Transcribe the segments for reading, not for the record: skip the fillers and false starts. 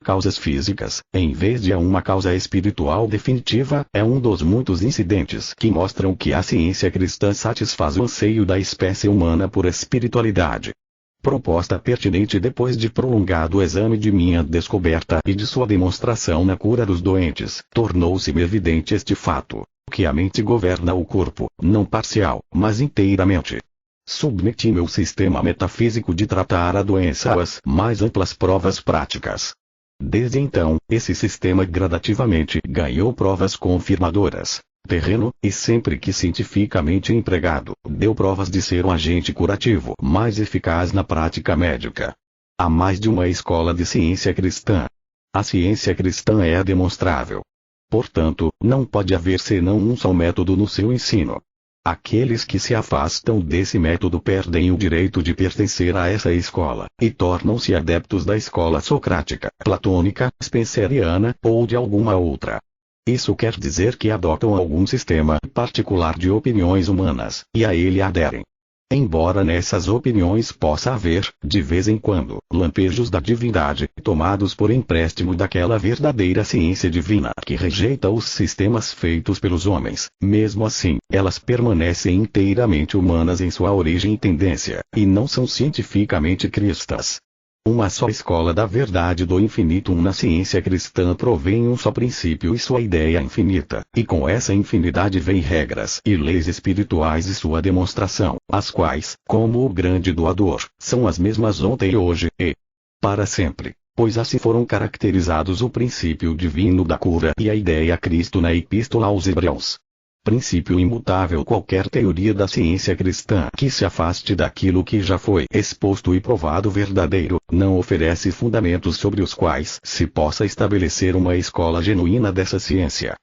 causas físicas, em vez de uma causa espiritual definitiva, é um dos muitos incidentes que mostram que a ciência cristã satisfaz o anseio da espécie humana por espiritualidade. Proposta pertinente depois de prolongado exame de minha descoberta e de sua demonstração na cura dos doentes, tornou-se-me evidente este fato, que a mente governa o corpo, não parcial, mas inteiramente. Submeti meu sistema metafísico de tratar a doença às mais amplas provas práticas. Desde então, esse sistema gradativamente ganhou provas confirmadoras. Terreno, e sempre que cientificamente empregado, deu provas de ser um agente curativo mais eficaz na prática médica. Há mais de uma escola de ciência cristã. A ciência cristã é demonstrável. Portanto, não pode haver senão um só método no seu ensino. Aqueles que se afastam desse método perdem o direito de pertencer a essa escola, e tornam-se adeptos da escola socrática, platônica, spenceriana, ou de alguma outra. Isso quer dizer que adotam algum sistema particular de opiniões humanas, e a ele aderem. Embora nessas opiniões possa haver, de vez em quando, lampejos da divindade, tomados por empréstimo daquela verdadeira ciência divina que rejeita os sistemas feitos pelos homens, mesmo assim, elas permanecem inteiramente humanas em sua origem e tendência, e não são cientificamente cristas. Uma só escola da verdade do infinito na ciência cristã provém um só princípio e sua ideia infinita, e com essa infinidade vem regras e leis espirituais e sua demonstração, as quais, como o grande doador, são as mesmas ontem e hoje, e para sempre, pois assim foram caracterizados o princípio divino da cura e a ideia Cristo na Epístola aos Hebreus. Princípio imutável. Qualquer teoria da ciência cristã que se afaste daquilo que já foi exposto e provado verdadeiro, não oferece fundamentos sobre os quais se possa estabelecer uma escola genuína dessa ciência.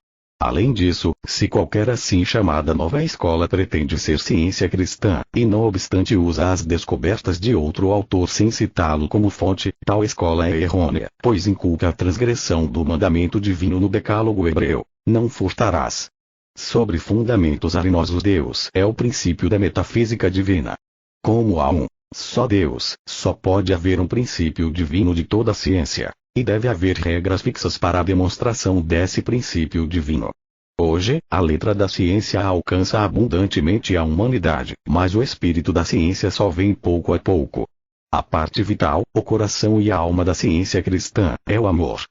Além disso, se qualquer assim chamada nova escola pretende ser ciência cristã, e não obstante usa as descobertas de outro autor sem citá-lo como fonte, tal escola é errônea, pois inculca a transgressão do mandamento divino no decálogo hebreu: não furtarás. Sobre fundamentos arenosos. Deus é o princípio da metafísica divina. Como há um só Deus, só pode haver um princípio divino de toda a ciência, e deve haver regras fixas para a demonstração desse princípio divino. Hoje, a letra da ciência alcança abundantemente a humanidade, mas o espírito da ciência só vem pouco a pouco. A parte vital, o coração e a alma da ciência cristã, é o amor.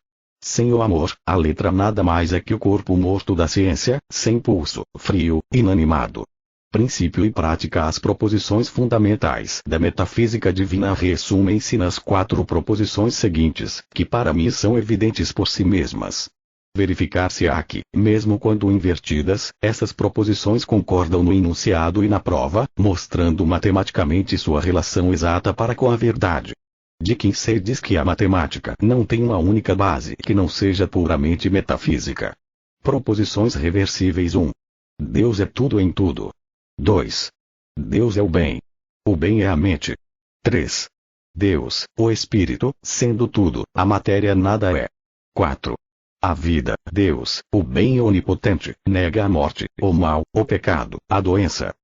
Sem o amor, a letra nada mais é que o corpo morto da ciência, sem pulso, frio, inanimado. Princípio e prática. As proposições fundamentais da metafísica divina resumem-se nas 4 proposições seguintes, que para mim são evidentes por si mesmas. Verificar-se-á que, mesmo quando invertidas, essas proposições concordam no enunciado e na prova, mostrando matematicamente sua relação exata para com a verdade. De Kinsey diz que a matemática não tem uma única base que não seja puramente metafísica. Proposições reversíveis. 1. Deus é tudo em tudo. 2. Deus é o bem. O bem é a mente. 3. Deus, o espírito, sendo tudo, a matéria nada é. 4. A vida, Deus, o bem onipotente, nega a morte, o mal, o pecado, a doença.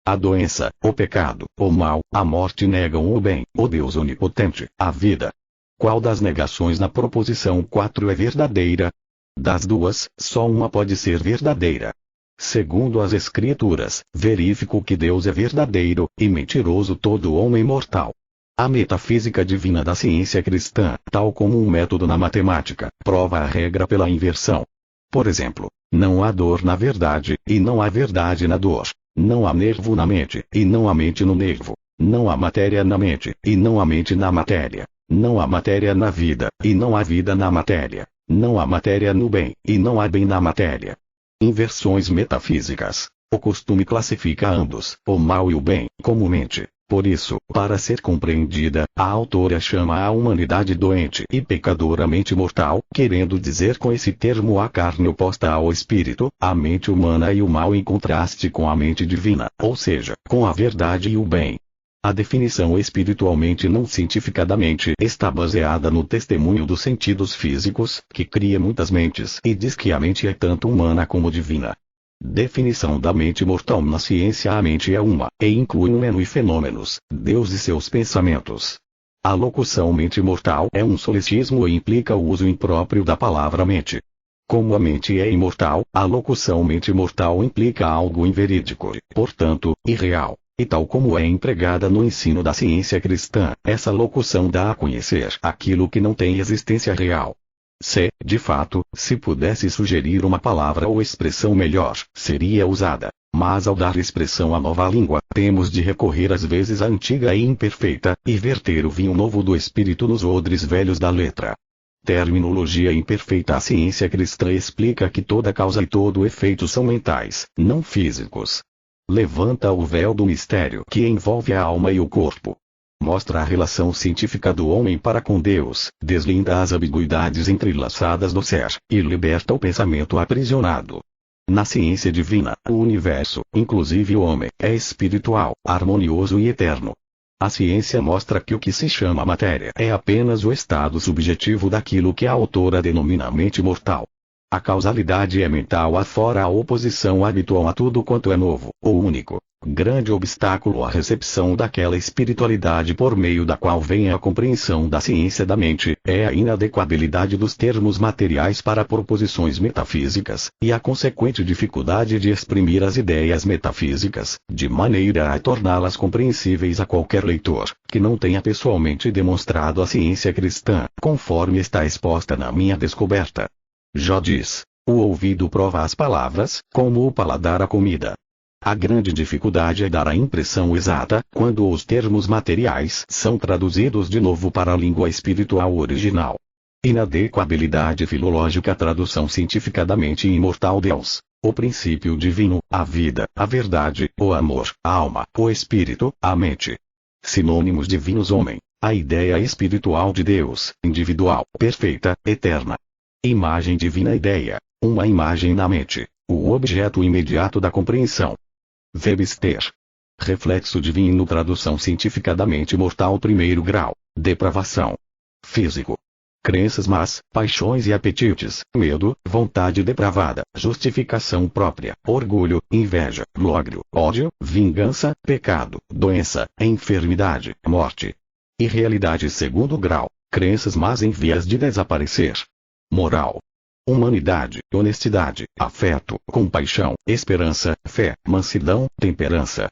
A doença, o pecado, o mal, a morte negam o bem, o Deus onipotente, a vida. Qual das negações na proposição 4 é verdadeira? Das duas, só uma pode ser verdadeira. Segundo as Escrituras, verifico que Deus é verdadeiro, e mentiroso todo homem mortal. A metafísica divina da ciência cristã, tal como um método na matemática, prova a regra pela inversão. Por exemplo, não há dor na verdade, e não há verdade na dor. Não há nervo na mente, e não há mente no nervo. Não há matéria na mente, e não há mente na matéria. Não há matéria na vida, e não há vida na matéria. Não há matéria no bem, e não há bem na matéria. Inversões metafísicas. O costume classifica ambos, o mal e o bem, como mente. Por isso, para ser compreendida, a autora chama a humanidade doente e pecadoramente mortal, querendo dizer com esse termo a carne oposta ao espírito, a mente humana e o mal em contraste com a mente divina, ou seja, com a verdade e o bem. A definição espiritualmente não cientificadamente está baseada no testemunho dos sentidos físicos, que cria muitas mentes e diz que a mente é tanto humana como divina. Definição da mente mortal na ciência. A mente é uma, e inclui um menu e fenômenos, Deus e seus pensamentos. A locução mente mortal é um solecismo e implica o uso impróprio da palavra mente. Como a mente é imortal, a locução mente mortal implica algo inverídico, portanto, irreal. E tal como é empregada no ensino da ciência cristã, essa locução dá a conhecer aquilo que não tem existência real. Se, de fato, se pudesse sugerir uma palavra ou expressão melhor, seria usada. Mas ao dar expressão à nova língua, temos de recorrer às vezes à antiga e imperfeita, e verter o vinho novo do espírito nos odres velhos da letra. Terminologia imperfeita. A ciência cristã explica que toda causa e todo efeito são mentais, não físicos. Levanta o véu do mistério que envolve a alma e o corpo. Mostra a relação científica do homem para com Deus, deslinda as ambiguidades entrelaçadas do ser, e liberta o pensamento aprisionado. Na ciência divina, o universo, inclusive o homem, é espiritual, harmonioso e eterno. A ciência mostra que o que se chama matéria é apenas o estado subjetivo daquilo que a autora denomina mente mortal. A causalidade é mental afora a oposição habitual a tudo quanto é novo, ou único. Grande obstáculo à recepção daquela espiritualidade por meio da qual vem a compreensão da ciência da mente, é a inadequabilidade dos termos materiais para proposições metafísicas, e a consequente dificuldade de exprimir as ideias metafísicas, de maneira a torná-las compreensíveis a qualquer leitor, que não tenha pessoalmente demonstrado a ciência cristã, conforme está exposta na minha descoberta. Jó diz: o ouvido prova as palavras, como o paladar a comida. A grande dificuldade é dar a impressão exata, quando os termos materiais são traduzidos de novo para a língua espiritual original. Inadequabilidade filológica. Tradução científica da mente imortal. Deus, o princípio divino, a vida, a verdade, o amor, a alma, o espírito, a mente. Sinônimos divinos. Homem, a ideia espiritual de Deus, individual, perfeita, eterna. Imagem divina. Ideia, uma imagem na mente, o objeto imediato da compreensão. Webster. Reflexo divino. Tradução científica da mente mortal. Primeiro grau, depravação. Físico. Crenças más, paixões e apetites, medo, vontade depravada, justificação própria, orgulho, inveja, logro, ódio, vingança, pecado, doença, enfermidade, morte. Irrealidade. Segundo grau, crenças más em vias de desaparecer. Moral. Humanidade, honestidade, afeto, compaixão, esperança, fé, mansidão, temperança.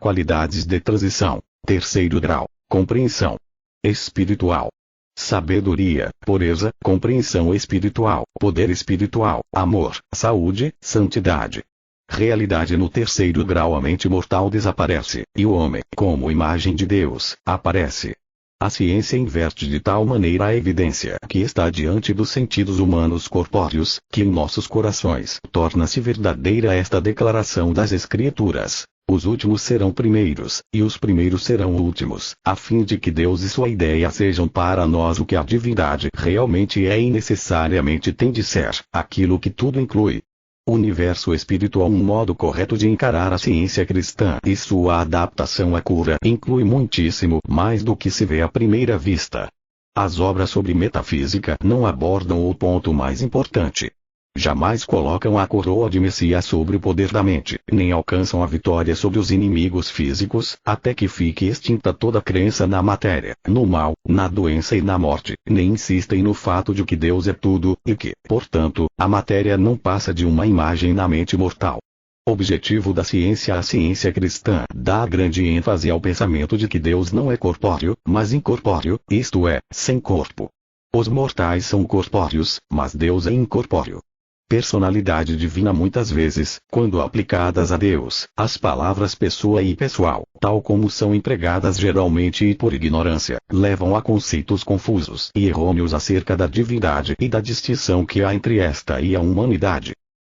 Qualidades de transição. Terceiro grau, compreensão espiritual. Sabedoria, pureza, compreensão espiritual, poder espiritual, amor, saúde, santidade. Realidade. No terceiro grau, a mente mortal desaparece, e o homem, como imagem de Deus, aparece. A ciência inverte de tal maneira a evidência que está diante dos sentidos humanos corpóreos, que em nossos corações torna-se verdadeira esta declaração das Escrituras: os últimos serão primeiros, e os primeiros serão últimos, a fim de que Deus e sua ideia sejam para nós o que a divindade realmente é e necessariamente tem de ser, aquilo que tudo inclui. Universo espiritual. Um modo correto de encarar a ciência cristã e sua adaptação à cura inclui muitíssimo mais do que se vê à primeira vista. As obras sobre metafísica não abordam o ponto mais importante. Jamais colocam a coroa de Messias sobre o poder da mente, nem alcançam a vitória sobre os inimigos físicos, até que fique extinta toda crença na matéria, no mal, na doença e na morte, nem insistem no fato de que Deus é tudo, e que, portanto, a matéria não passa de uma imagem na mente mortal. Objetivo da ciência. A ciência cristã dá grande ênfase ao pensamento de que Deus não é corpóreo, mas incorpóreo, isto é, sem corpo. Os mortais são corpóreos, mas Deus é incorpóreo. Personalidade divina. Muitas vezes, quando aplicadas a Deus, as palavras pessoa e pessoal, tal como são empregadas geralmente e por ignorância, levam a conceitos confusos e errôneos acerca da divindade e da distinção que há entre esta e a humanidade.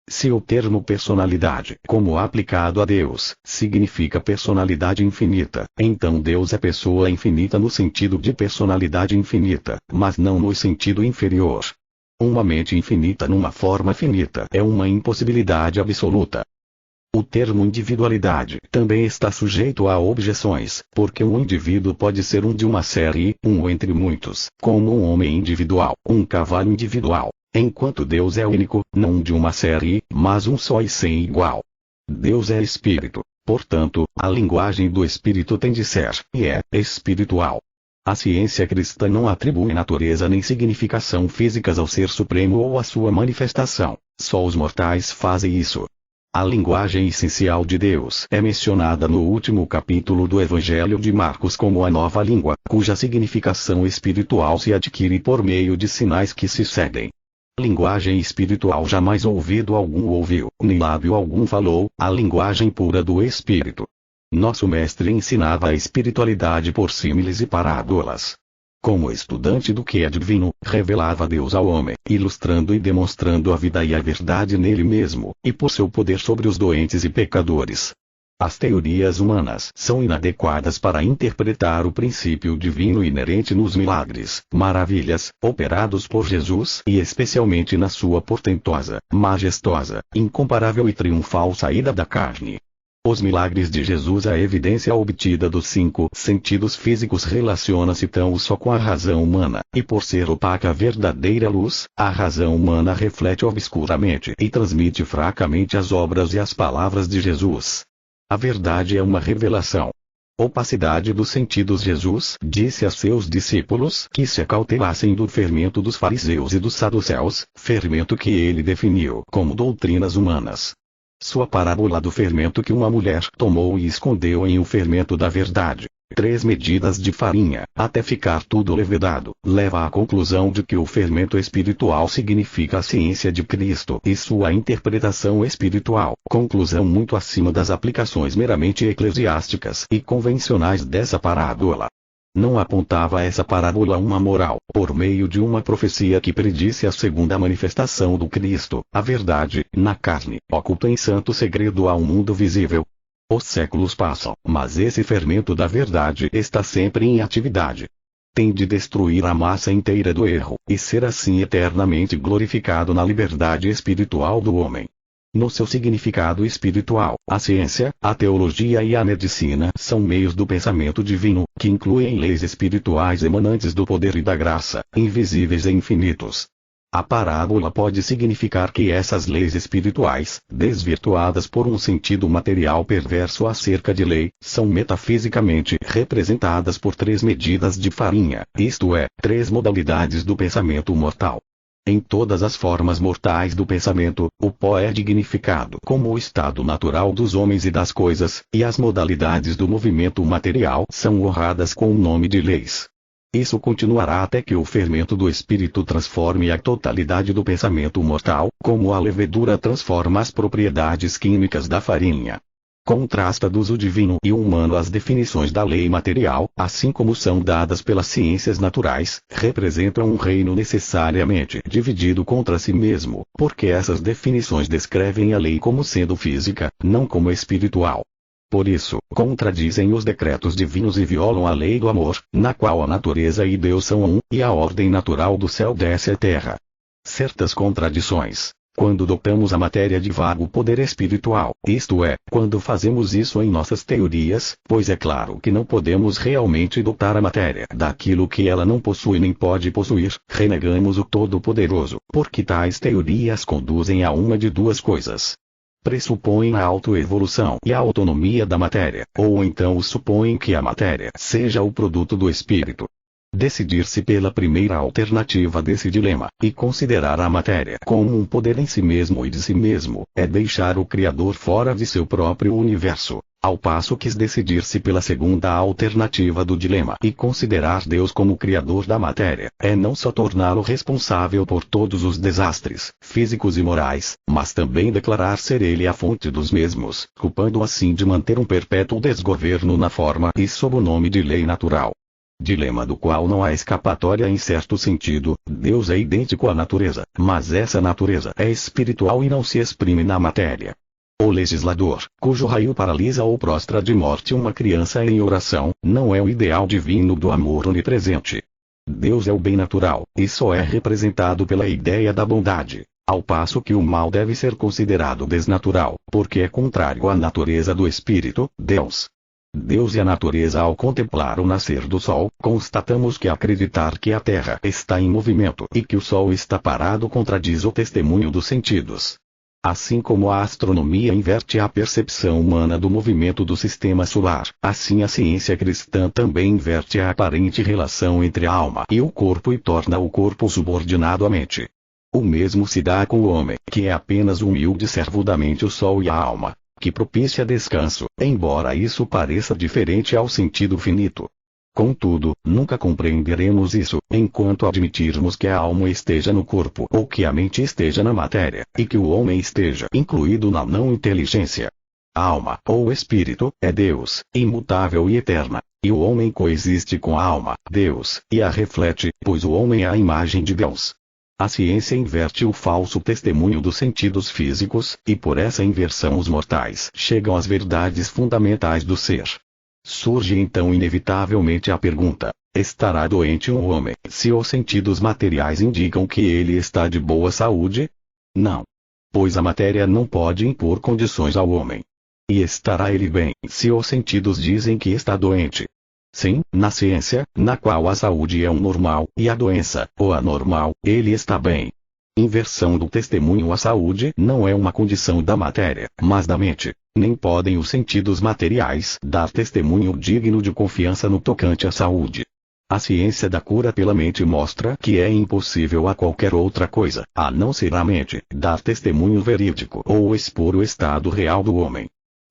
Se o termo personalidade, como aplicado a Deus, significa personalidade infinita, então Deus é pessoa infinita no sentido de personalidade infinita, mas não no sentido inferior. Uma mente infinita numa forma finita é uma impossibilidade absoluta. O termo individualidade também está sujeito a objeções, porque um indivíduo pode ser um de uma série, um entre muitos, como um homem individual, um cavalo individual, enquanto Deus é único, não de uma série, mas um só e sem igual. Deus é espírito, portanto, a linguagem do espírito tem de ser, e é, espiritual. A ciência cristã não atribui natureza nem significação físicas ao Ser Supremo ou à sua manifestação, só os mortais fazem isso. A linguagem essencial de Deus é mencionada no último capítulo do Evangelho de Marcos como a nova língua, cuja significação espiritual se adquire por meio de sinais que se seguem. Linguagem espiritual jamais ouvido algum ouviu, nem lábio algum falou, a linguagem pura do Espírito. Nosso mestre ensinava a espiritualidade por símiles e parábolas. Como estudante do que é divino, revelava Deus ao homem, ilustrando e demonstrando a vida e a verdade nele mesmo, e por seu poder sobre os doentes e pecadores. As teorias humanas são inadequadas para interpretar o princípio divino inerente nos milagres, maravilhas, operados por Jesus e especialmente na sua portentosa, majestosa, incomparável e triunfal saída da carne. Os milagres de Jesus, a evidência obtida dos 5 sentidos físicos, relaciona-se tão só com a razão humana, e por ser opaca a verdadeira luz, a razão humana reflete obscuramente e transmite fracamente as obras e as palavras de Jesus. A verdade é uma revelação. Opacidade dos sentidos. Jesus disse a seus discípulos que se acautelassem do fermento dos fariseus e dos saduceus, fermento que ele definiu como doutrinas humanas. Sua parábola do fermento que uma mulher tomou e escondeu em o fermento da verdade, 3 medidas de farinha, até ficar tudo levedado, leva à conclusão de que o fermento espiritual significa a ciência de Cristo e sua interpretação espiritual, conclusão muito acima das aplicações meramente eclesiásticas e convencionais dessa parábola. Não apontava essa parábola uma moral, por meio de uma profecia que predisse a segunda manifestação do Cristo, a verdade, na carne, oculta em santo segredo ao mundo visível. Os séculos passam, mas esse fermento da verdade está sempre em atividade. Tem de destruir a massa inteira do erro, e ser assim eternamente glorificado na liberdade espiritual do homem. No seu significado espiritual, a ciência, a teologia e a medicina são meios do pensamento divino, que incluem leis espirituais emanantes do poder e da graça, invisíveis e infinitos. A parábola pode significar que essas leis espirituais, desvirtuadas por um sentido material perverso acerca de lei, são metafisicamente representadas por 3 medidas de farinha, isto é, 3 modalidades do pensamento mortal. Em todas as formas mortais do pensamento, o pó é dignificado como o estado natural dos homens e das coisas, e as modalidades do movimento material são honradas com o nome de leis. Isso continuará até que o fermento do espírito transforme a totalidade do pensamento mortal, como a levedura transforma as propriedades químicas da farinha. Contrasta do uso divino e humano as definições da lei material, assim como são dadas pelas ciências naturais, representam um reino necessariamente dividido contra si mesmo, porque essas definições descrevem a lei como sendo física, não como espiritual. Por isso, contradizem os decretos divinos e violam a lei do amor, na qual a natureza e Deus são um, e a ordem natural do céu desce à terra. Certas contradições. Quando dotamos a matéria de vago poder espiritual, isto é, quando fazemos isso em nossas teorias, pois é claro que não podemos realmente dotar a matéria daquilo que ela não possui nem pode possuir, renegamos o Todo-Poderoso, porque tais teorias conduzem a uma de 2 coisas. Pressupõem a autoevolução e a autonomia da matéria, ou então supõem que a matéria seja o produto do espírito. Decidir-se pela primeira alternativa desse dilema, e considerar a matéria como um poder em si mesmo e de si mesmo, é deixar o Criador fora de seu próprio universo, ao passo que decidir-se pela segunda alternativa do dilema e considerar Deus como Criador da matéria, é não só torná-lo responsável por todos os desastres, físicos e morais, mas também declarar ser ele a fonte dos mesmos, culpando assim de manter um perpétuo desgoverno na forma e sob o nome de lei natural. Dilema do qual não há escapatória em certo sentido. Deus é idêntico à natureza, mas essa natureza é espiritual e não se exprime na matéria. O legislador, cujo raio paralisa ou prostra de morte uma criança em oração, não é o ideal divino do amor onipresente. Deus é o bem natural, e só é representado pela ideia da bondade, ao passo que o mal deve ser considerado desnatural, porque é contrário à natureza do espírito, Deus. Deus e a natureza. Ao contemplar o nascer do sol, constatamos que acreditar que a Terra está em movimento e que o Sol está parado contradiz o testemunho dos sentidos. Assim como a astronomia inverte a percepção humana do movimento do sistema solar, assim a ciência cristã também inverte a aparente relação entre a alma e o corpo e torna o corpo subordinado à mente. O mesmo se dá com o homem, que é apenas um humilde servo da mente, o sol e a alma, que propicia descanso, embora isso pareça diferente ao sentido finito. Contudo, nunca compreenderemos isso, enquanto admitirmos que a alma esteja no corpo ou que a mente esteja na matéria, e que o homem esteja incluído na não-inteligência. A alma, ou espírito, é Deus, imutável e eterna, e o homem coexiste com a alma, Deus, e a reflete, pois o homem é a imagem de Deus. A ciência inverte o falso testemunho dos sentidos físicos, e por essa inversão os mortais chegam às verdades fundamentais do ser. Surge então inevitavelmente a pergunta: estará doente um homem, se os sentidos materiais indicam que ele está de boa saúde? Não. Pois a matéria não pode impor condições ao homem. E estará ele bem, se os sentidos dizem que está doente? Sim, na ciência, na qual a saúde é um normal, e a doença, ou anormal, ele está bem. Inversão do testemunho. A saúde não é uma condição da matéria, mas da mente. Nem podem os sentidos materiais dar testemunho digno de confiança no tocante à saúde. A ciência da cura pela mente mostra que é impossível a qualquer outra coisa, a não ser a mente, dar testemunho verídico ou expor o estado real do homem.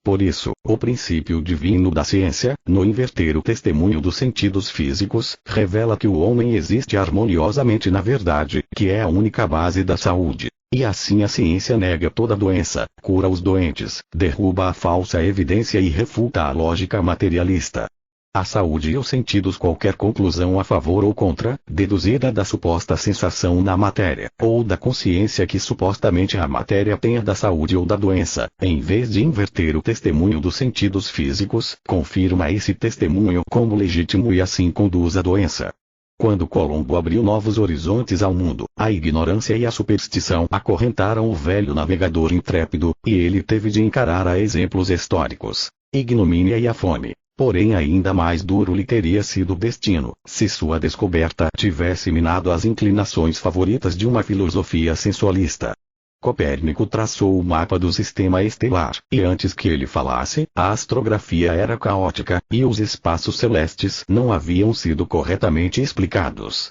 Por isso, o princípio divino da ciência, no inverter o testemunho dos sentidos físicos, revela que o homem existe harmoniosamente na verdade, que é a única base da saúde. E assim a ciência nega toda doença, cura os doentes, derruba a falsa evidência e refuta a lógica materialista. A saúde e os sentidos. Qualquer conclusão a favor ou contra, deduzida da suposta sensação na matéria, ou da consciência que supostamente a matéria tenha da saúde ou da doença, em vez de inverter o testemunho dos sentidos físicos, confirma esse testemunho como legítimo e assim conduz à doença. Quando Colombo abriu novos horizontes ao mundo, a ignorância e a superstição acorrentaram o velho navegador intrépido, e ele teve de encarar a exemplos históricos, ignomínia e a fome. Porém ainda mais duro lhe teria sido o destino, se sua descoberta tivesse minado as inclinações favoritas de uma filosofia sensualista. Copérnico traçou o mapa do sistema estelar, e antes que ele falasse, a astrografia era caótica, e os espaços celestes não haviam sido corretamente explicados.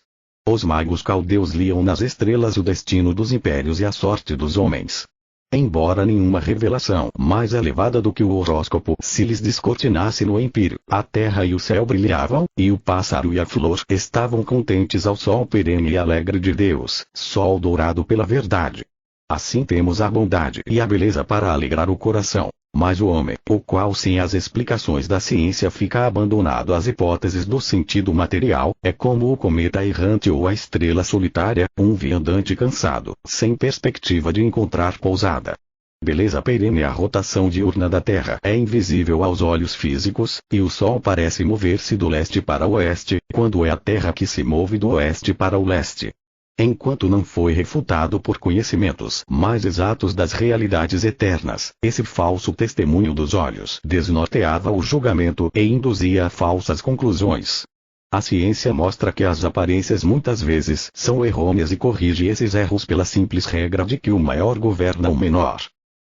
Os magos caldeus liam nas estrelas o destino dos impérios e a sorte dos homens. Embora nenhuma revelação mais elevada do que o horóscopo se lhes descortinasse no empírio, a terra e o céu brilhavam, e o pássaro e a flor estavam contentes ao sol perene e alegre de Deus, sol dourado pela verdade. Assim temos a bondade e a beleza para alegrar o coração, mas o homem, o qual sem as explicações da ciência fica abandonado às hipóteses do sentido material, é como o cometa errante ou a estrela solitária, um viandante cansado, sem perspectiva de encontrar pousada. Beleza perene. A rotação diurna da Terra é invisível aos olhos físicos, e o Sol parece mover-se do leste para o oeste, quando é a Terra que se move do oeste para o leste. Enquanto não foi refutado por conhecimentos mais exatos das realidades eternas, esse falso testemunho dos olhos desnorteava o julgamento e induzia a falsas conclusões. A ciência mostra que as aparências muitas vezes são errôneas e corrige esses erros pela simples regra de que o maior governa o menor.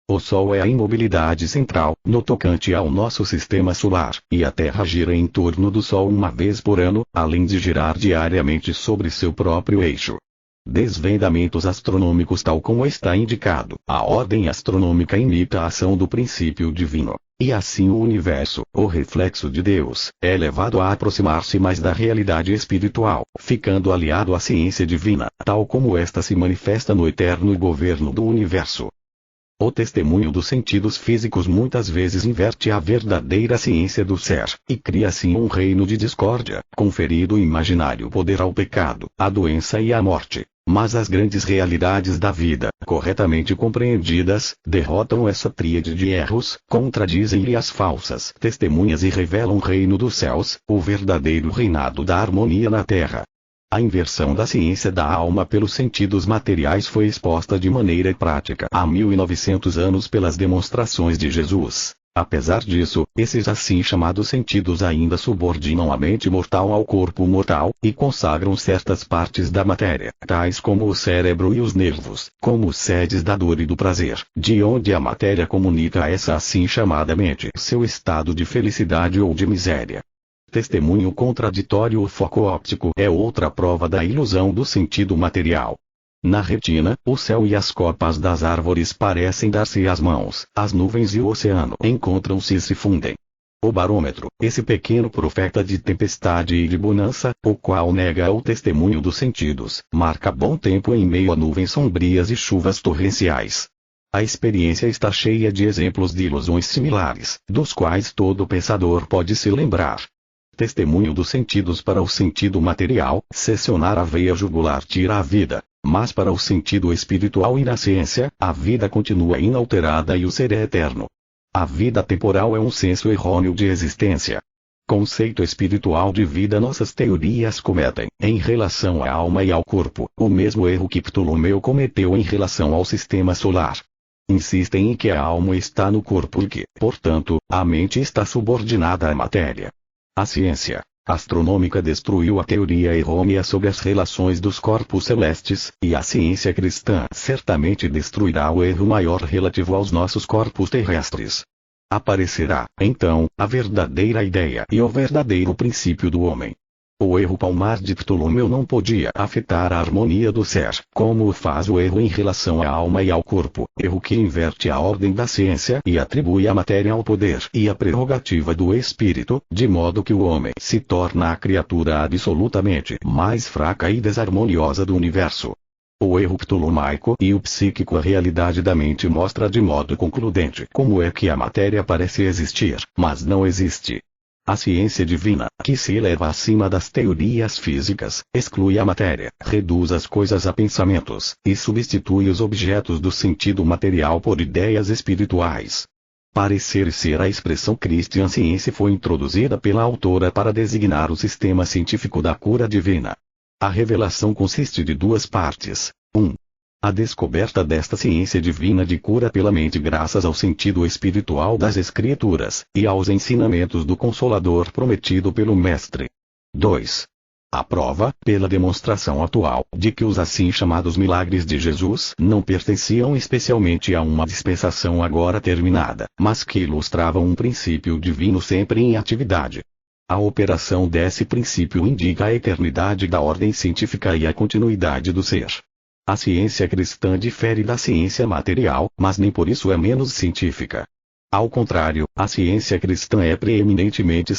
O Sol é a imobilidade central, no tocante ao nosso sistema solar, e a Terra gira em torno do Sol uma vez por ano, além de girar diariamente sobre seu próprio eixo. Desvendamentos astronômicos. Tal como está indicado, a ordem astronômica imita a ação do princípio divino, e assim o universo, o reflexo de Deus, é levado a aproximar-se mais da realidade espiritual, ficando aliado à ciência divina, tal como esta se manifesta no eterno governo do universo. O testemunho dos sentidos físicos muitas vezes inverte a verdadeira ciência do ser, e cria assim um reino de discórdia, conferindo imaginário poder ao pecado, à doença e à morte. Mas as grandes realidades da vida, corretamente compreendidas, derrotam essa tríade de erros, contradizem-lhe as falsas testemunhas e revelam o reino dos céus, o verdadeiro reinado da harmonia na terra. A inversão da ciência da alma pelos sentidos materiais foi exposta de maneira prática há 1900 anos pelas demonstrações de Jesus. Apesar disso, esses assim chamados sentidos ainda subordinam a mente mortal ao corpo mortal, e consagram certas partes da matéria, tais como o cérebro e os nervos, como sedes da dor e do prazer, de onde a matéria comunica a essa assim chamada mente seu estado de felicidade ou de miséria. Testemunho contraditório. O foco óptico é outra prova da ilusão do sentido material. Na retina, o céu e as copas das árvores parecem dar-se as mãos, as nuvens e o oceano encontram-se e se fundem. O barômetro, esse pequeno profeta de tempestade e de bonança, o qual nega o testemunho dos sentidos, marca bom tempo em meio a nuvens sombrias e chuvas torrenciais. A experiência está cheia de exemplos de ilusões similares, dos quais todo pensador pode se lembrar. Testemunho dos sentidos para o sentido material, seccionar a veia jugular tira a vida. Mas para o sentido espiritual e na ciência, a vida continua inalterada e o ser é eterno. A vida temporal é um senso errôneo de existência. Conceito espiritual de vida. Nossas teorias cometem, em relação à alma e ao corpo, o mesmo erro que Ptolomeu cometeu em relação ao sistema solar. Insistem em que a alma está no corpo e que, portanto, a mente está subordinada à matéria. A ciência astronômica destruiu a teoria errônea sobre as relações dos corpos celestes, e a ciência cristã certamente destruirá o erro maior relativo aos nossos corpos terrestres. Aparecerá, então, a verdadeira ideia e o verdadeiro princípio do homem. O erro palmar de Ptolomeu não podia afetar a harmonia do ser, como o faz o erro em relação à alma e ao corpo, erro que inverte a ordem da ciência e atribui a matéria ao poder e a prerrogativa do espírito, de modo que o homem se torna a criatura absolutamente mais fraca e desarmoniosa do universo. O erro ptolomaico e o psíquico. A realidade da mente mostra de modo concludente como é que a matéria parece existir, mas não existe. A ciência divina, que se eleva acima das teorias físicas, exclui a matéria, reduz as coisas a pensamentos, e substitui os objetos do sentido material por ideias espirituais. Parecer ser a expressão Christian Science foi introduzida pela autora para designar o sistema científico da cura divina. A revelação consiste de duas partes. 1. A descoberta desta ciência divina de cura pela mente graças ao sentido espiritual das Escrituras, e aos ensinamentos do Consolador prometido pelo Mestre. 2. A prova, pela demonstração atual, de que os assim chamados milagres de Jesus não pertenciam especialmente a uma dispensação agora terminada, mas que ilustravam um princípio divino sempre em atividade. A operação desse princípio indica a eternidade da ordem científica e a continuidade do ser. A ciência cristã difere da ciência material, mas nem por isso é menos científica. Ao contrário, a ciência cristã é preeminentemente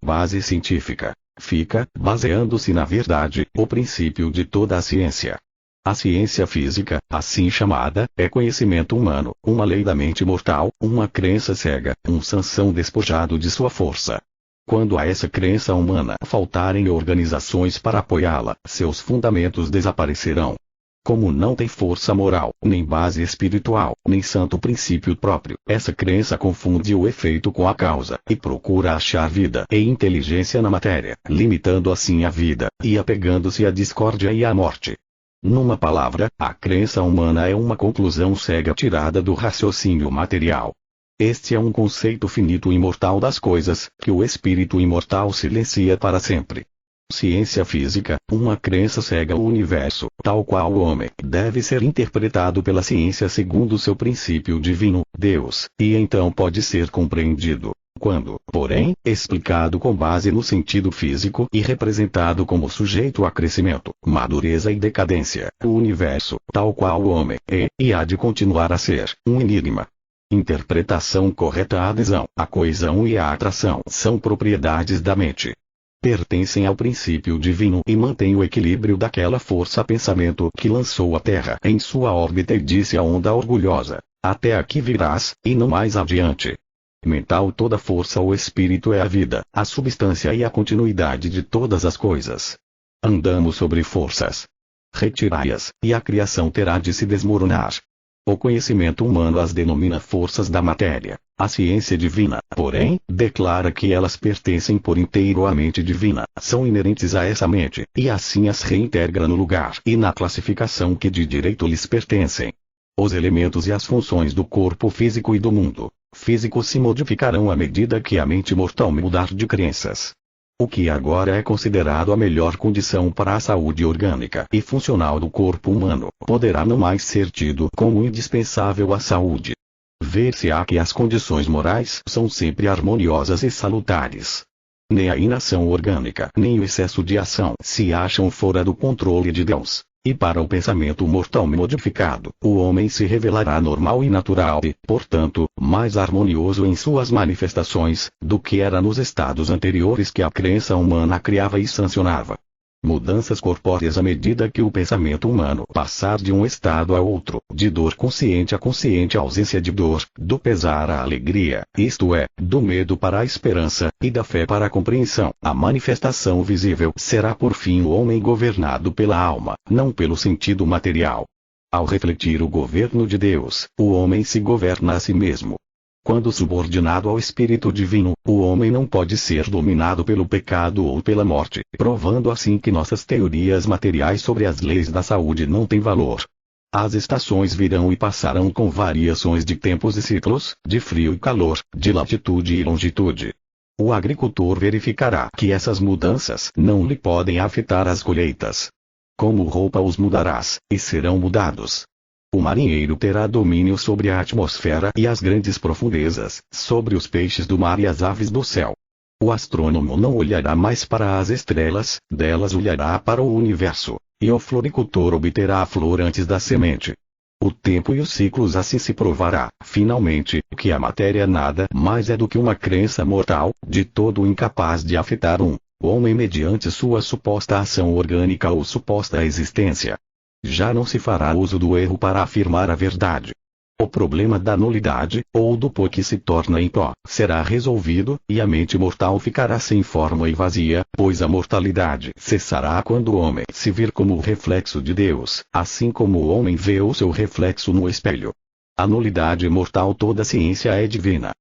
base científica. Fica, baseando-se na verdade, o princípio de toda a ciência. A ciência física, assim chamada, é conhecimento humano, uma lei da mente mortal, uma crença cega, um Sansão despojado de sua força. Quando a essa crença humana faltarem organizações para apoiá-la, seus fundamentos desaparecerão. Como não tem força moral, nem base espiritual, nem santo princípio próprio, essa crença confunde o efeito com a causa, e procura achar vida e inteligência na matéria, limitando assim a vida, e apegando-se à discórdia e à morte. Numa palavra, a crença humana é uma conclusão cega tirada do raciocínio material. Este é um conceito finito e imortal das coisas, que o espírito imortal silencia para sempre. Ciência física, uma crença cega. O universo, tal qual o homem, deve ser interpretado pela ciência segundo seu princípio divino, Deus, e então pode ser compreendido. Quando, porém, explicado com base no sentido físico e representado como sujeito a crescimento, madureza e decadência, o universo, tal qual o homem, é, e há de continuar a ser, um enigma. Interpretação correta. A adesão, a coesão e a atração são propriedades da mente. Pertencem ao princípio divino e mantêm o equilíbrio daquela força-pensamento que lançou a Terra em sua órbita e disse à onda orgulhosa: até aqui virás, e não mais adiante. Mental. Toda força ou espírito é a vida, a substância e a continuidade de todas as coisas. Andamos sobre forças. Retirai-as, e a criação terá de se desmoronar. O conhecimento humano as denomina forças da matéria. A ciência divina, porém, declara que elas pertencem por inteiro à mente divina, são inerentes a essa mente, e assim as reintegra no lugar e na classificação que de direito lhes pertencem. Os elementos e as funções do corpo físico e do mundo, físicos se modificarão à medida que a mente mortal mudar de crenças. O que agora é considerado a melhor condição para a saúde orgânica e funcional do corpo humano, poderá não mais ser tido como indispensável à saúde. Ver-se-á que as condições morais são sempre harmoniosas e salutares. Nem a inação orgânica, nem o excesso de ação se acham fora do controle de Deus. E para o pensamento mortal modificado, o homem se revelará normal e natural e, portanto, mais harmonioso em suas manifestações, do que era nos estados anteriores que a crença humana criava e sancionava. Mudanças corpóreas à medida que o pensamento humano passar de um estado a outro, de dor consciente a consciente ausência de dor, do pesar à alegria, isto é, do medo para a esperança, e da fé para a compreensão, a manifestação visível será por fim o homem governado pela alma, não pelo sentido material. Ao refletir o governo de Deus, o homem se governa a si mesmo. Quando subordinado ao Espírito Divino, o homem não pode ser dominado pelo pecado ou pela morte, provando assim que nossas teorias materiais sobre as leis da saúde não têm valor. As estações virão e passarão com variações de tempos e ciclos, de frio e calor, de latitude e longitude. O agricultor verificará que essas mudanças não lhe podem afetar as colheitas. Como roupa os mudarás, e serão mudados. O marinheiro terá domínio sobre a atmosfera e as grandes profundezas, sobre os peixes do mar e as aves do céu. O astrônomo não olhará mais para as estrelas, delas olhará para o universo, e o floricultor obterá a flor antes da semente. O tempo e os ciclos assim se provará, finalmente, que a matéria nada mais é do que uma crença mortal, de todo incapaz de afetar o homem mediante sua suposta ação orgânica ou suposta existência. Já não se fará uso do erro para afirmar a verdade. O problema da nulidade, ou do pó que se torna em pó, será resolvido, e a mente mortal ficará sem forma e vazia, pois a mortalidade cessará quando o homem se vir como o reflexo de Deus, assim como o homem vê o seu reflexo no espelho. A nulidade mortal toda a ciência é divina.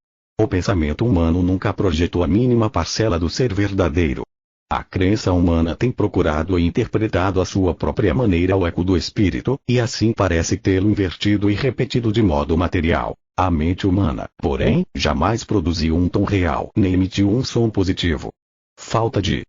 O pensamento humano nunca projetou a mínima parcela do ser verdadeiro. A crença humana tem procurado e interpretado à sua própria maneira o eco do espírito, e assim parece tê-lo invertido e repetido de modo material. A mente humana, porém, jamais produziu um tom real, nem emitiu um som positivo. Falta de